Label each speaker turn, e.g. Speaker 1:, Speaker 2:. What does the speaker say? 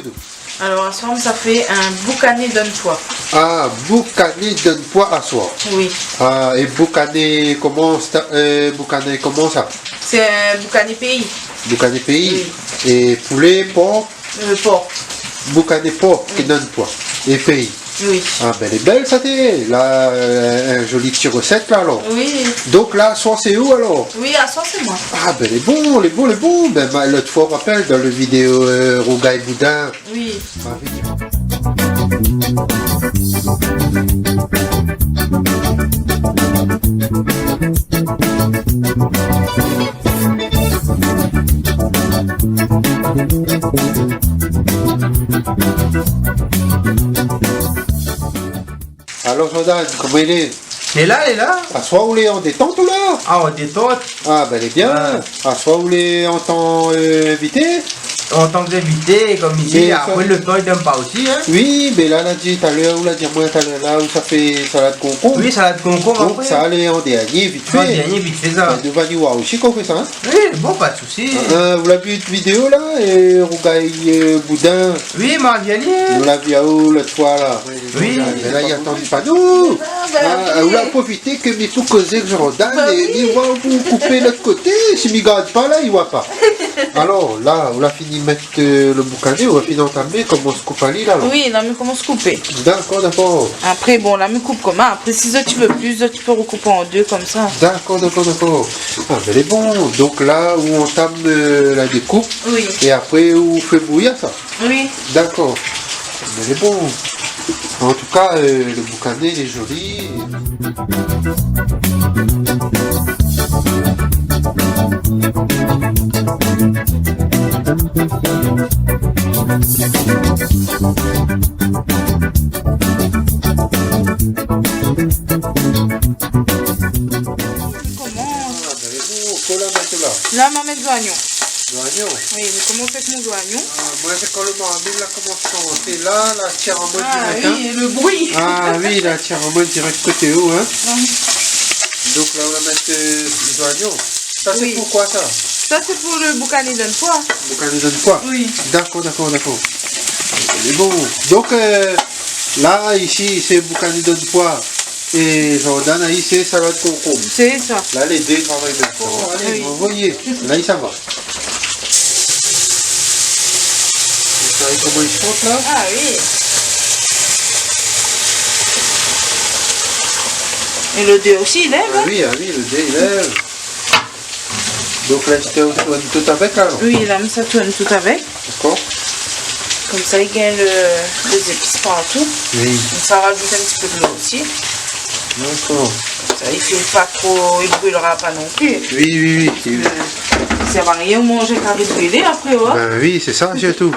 Speaker 1: nous.
Speaker 2: Alors, à soir, ça fait un boucané d'un poids.
Speaker 1: Ah, boucané d'un poids à soir.
Speaker 2: Oui.
Speaker 1: Ah, et boucané, comment ça?
Speaker 2: C'est un boucané pays.
Speaker 1: Boucané pays.
Speaker 2: Oui.
Speaker 1: Et poulet, porc,
Speaker 2: Porc.
Speaker 1: boucané porc qui donne poids. Et pays.
Speaker 2: Oui.
Speaker 1: Ah, ben, elle est belle, ça t'est. Là, un joli petit recette, là, alors.
Speaker 2: Oui.
Speaker 1: Donc, là, soir, c'est où, alors?
Speaker 2: Oui, à soir, c'est moi.
Speaker 1: Ah, ben, les bons. Ben, l'autre fois, on rappelle, dans le vidéo Rouga et Boudin.
Speaker 2: Oui.
Speaker 1: Ah, oui. Alors, Jordan, comment il est?
Speaker 3: Elle est là, elle est là.
Speaker 1: À soi, vous voulez en détente ou là?
Speaker 3: Ah, on détente.
Speaker 1: Ah, ben, elle est bien.
Speaker 3: Ouais.
Speaker 1: À soi, vous voulez en temps invité?
Speaker 3: En tant qu'invité, comme il
Speaker 1: Mais
Speaker 3: dit,
Speaker 1: ça-
Speaker 3: après le temps, il donne pas aussi. Hein.
Speaker 1: Oui, mais là, on a dit tout à l'heure, ou l'a dit moi tout à l'heure, là où ça fait salade concombre.
Speaker 3: Oui, salade concombre
Speaker 1: Donc,
Speaker 3: après.
Speaker 1: ça allait en dernier, vite
Speaker 3: En
Speaker 1: fait.
Speaker 3: dernier, vite fait ça.
Speaker 1: Nous va nous voir aussi qu'on fait ça. Hein?
Speaker 3: Oui, bon, pas de souci.
Speaker 1: Vous l'avez vu une vidéo là, et Rougaï Boudin,
Speaker 3: Oui, Marviani.
Speaker 1: nous l'a vu à où l'autre fois là.
Speaker 3: Oui.
Speaker 1: Mais là, il attend pas nous.
Speaker 2: ben,
Speaker 1: Vous l'avez profité que mes tout causer que je redonne
Speaker 2: Bah
Speaker 1: et
Speaker 2: oui.
Speaker 1: il va vous couper de l'autre côté. Si ne garde pas là, il voit pas. Alors là, on a fini de mettre le boucané, on a fini d'entamer comment on se coupe à l'île alors.
Speaker 2: Oui, là, mais comment se couper?
Speaker 1: D'accord, d'accord.
Speaker 2: Après, bon, là, me coupe comment? Après, si tu veux plus, tu peux recouper en deux comme ça.
Speaker 1: D'accord. Ah, mais elle est bon. Donc là où on entame la découpe
Speaker 2: Oui.
Speaker 1: et après où on fait bouillir ça.
Speaker 2: Oui.
Speaker 1: D'accord. Mais elle est bon. En tout cas, le boucané il est joli.
Speaker 2: Comment?
Speaker 1: Ah, mais elle est bon. Faut la mettre là.
Speaker 2: Là, on va mettre de l'oignon.
Speaker 1: L'oignon.
Speaker 2: Oui, mais comment fait mon oignon?
Speaker 1: Ah, moi, c'est quand le marmite là commence à monter là, la tire en mode
Speaker 2: Ah
Speaker 1: direct.
Speaker 2: oui, le bruit.
Speaker 1: Ah oui, la tire en mode direct côté haut. Hein.
Speaker 2: Oui.
Speaker 1: Donc là, on va mettre les oignons. Ça, c'est
Speaker 2: Oui.
Speaker 1: pourquoi ça?
Speaker 2: Ça, c'est pour le boucané d'un poids.
Speaker 1: Boucané donne quoi?
Speaker 2: Oui.
Speaker 1: D'accord. Elle est bon. Donc là, ici, c'est boucané donne poids. Et Jordan, là, ici, c'est salade concombre.
Speaker 2: C'est ça.
Speaker 1: Là, les deux travaillent bien. Oh, allez,
Speaker 2: Oui.
Speaker 1: vous voyez. Là, ça va. Vous savez comment ils se font là?
Speaker 2: Ah oui. Et le deux aussi, il lève.
Speaker 1: Ah oui, le dé, il lève. Donc là, tu tournes tout avec là, non?
Speaker 2: Oui, là, ça tourne tout avec.
Speaker 1: D'accord?
Speaker 2: Comme ça, il gagne les épices partout.
Speaker 1: Oui.
Speaker 2: Donc, ça rajoute un petit peu de l'eau aussi.
Speaker 1: D'accord.
Speaker 2: Ça, il fait pas trop, il brûlera pas non plus.
Speaker 1: Oui.
Speaker 2: Ça va rien manger carré brûlé après, ouais.
Speaker 1: Ben oui, c'est ça, j'ai tout.